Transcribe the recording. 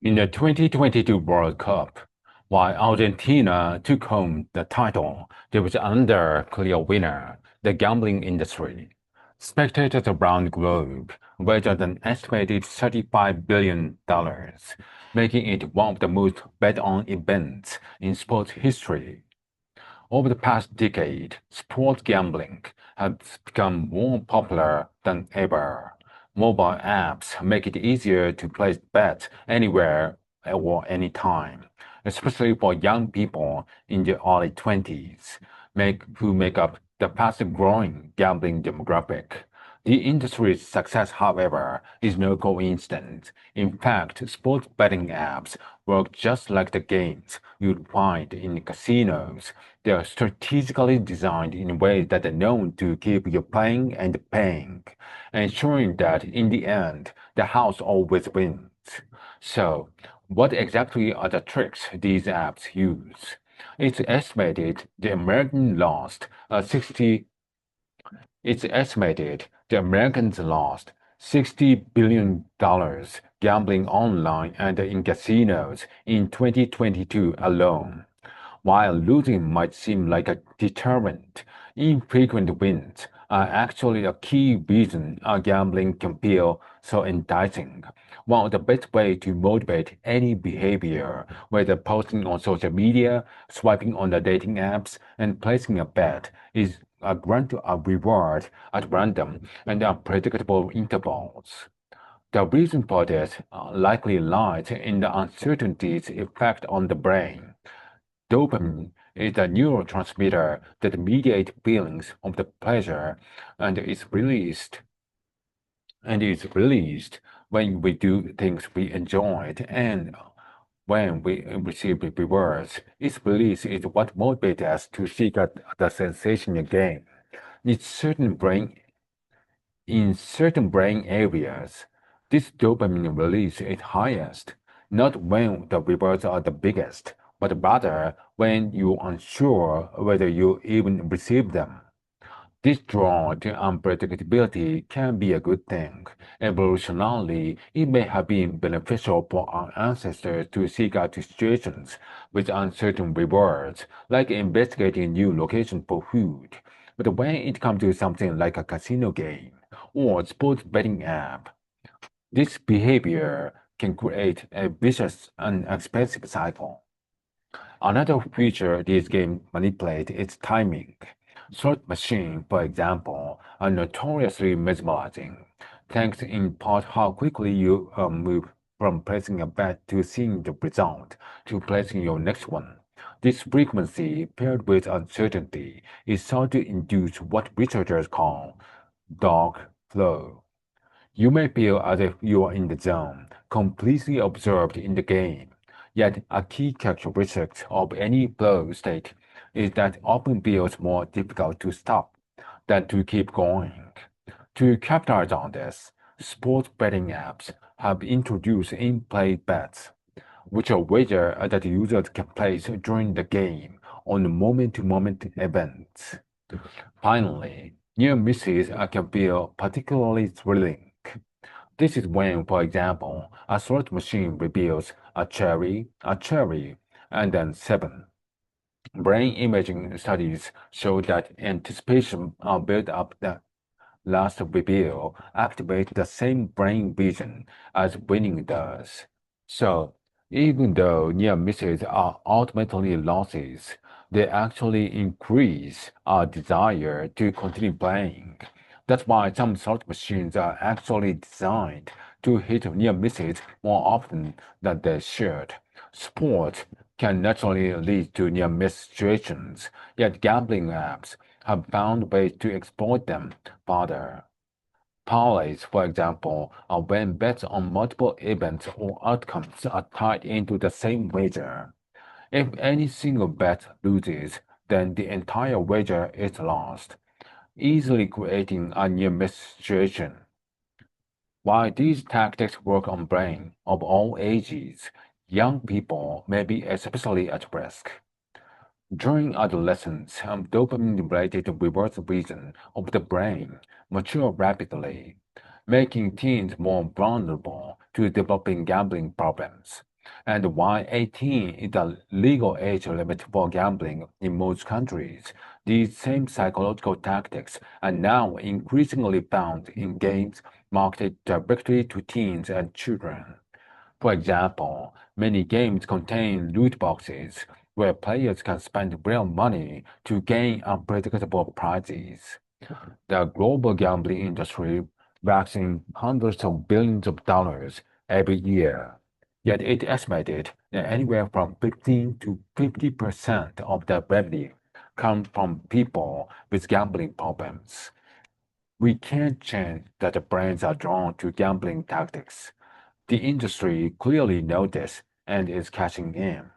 In the 2022 World Cup, while Argentina took home the title, there was another clear winner, the gambling industry. Spectators around the globe wagered an estimated $35 billion, making it one of the most bet-on events in sports history. Over the past decade, sports gambling has become more popular than ever. Mobile apps make it easier to place bets anywhere or anytime, especially for young people in their early 20s, who make up the fastest-growing gambling demographic. The industry's success, however, is no coincidence. In fact, sports betting apps work just like the games you'd find in casinos. They are strategically designed in ways that are known to keep you playing and paying, ensuring that in the end, the house always wins. So, what exactly are the tricks these apps use? It's estimated the Americans lost 60 It's estimated the Americans lost $60 billion gambling online and in casinos in 2022 alone. While losing might seem like a deterrent, infrequent wins are actually a key reason gambling can feel so enticing. One of the best ways to motivate any behavior, whether posting on social media, swiping on the dating apps, and placing a bet, is grant a reward at random and unpredictable intervals. The reason for this likely lies in the uncertainty's effect on the brain. Dopamine is a neurotransmitter that mediates feelings of the pleasure and is released when we do things we enjoyed and when we receive rewards. Its release is what motivates us to seek out the sensation again. In certain brain areas, this dopamine release is highest, not when the rewards are the biggest, but rather when you're unsure whether you even receive them. This draw to unpredictability can be a good thing. Evolutionarily, it may have been beneficial for our ancestors to seek out situations with uncertain rewards, like investigating a new location for food. But when it comes to something like a casino game or a sports betting app, this behavior can create a vicious and expensive cycle. Another feature these games manipulate is timing. Slot machines, for example, are notoriously mesmerizing, thanks in part how quickly you move from placing a bet to seeing the result to placing your next one. This frequency, paired with uncertainty, is thought to induce what researchers call dog flow. You may feel as if you are in the zone, completely absorbed in the game. Yet a key characteristic of any flow state is that it often feels more difficult to stop than to keep going. To capitalize on this, sports betting apps have introduced in-play bets, which are wagers that users can place during the game on moment-to-moment events. Finally, near misses can feel particularly thrilling. This is when, for example, a slot machine reveals a cherry, and then seven. Brain imaging studies show that anticipation built up the last reveal activates the same brain region as winning does. So, even though near misses are ultimately losses, they actually increase our desire to continue playing. That's why some slot machines are actually designed to hit near misses more often than they should. Sports can naturally lead to near miss situations, yet gambling apps have found ways to exploit them further. Parlays, for example, are when bets on multiple events or outcomes are tied into the same wager. If any single bet loses, then the entire wager is lost, easily creating a near-miss situation. While these tactics work on brains of all ages, young people may be especially at risk. During adolescence, dopamine-related reward regions of the brain mature rapidly, making teens more vulnerable to developing gambling problems. And while 18 is the legal age limit for gambling in most countries, these same psychological tactics are now increasingly found in games marketed directly to teens and children. For example, many games contain loot boxes where players can spend real money to gain unpredictable prizes. The global gambling industry racks in hundreds of billions of dollars every year. Yet it's estimated that anywhere from 15 to 50% of the revenue comes from people with gambling problems. We can't change that the brands are drawn to gambling tactics. The industry clearly knows this and is catching in.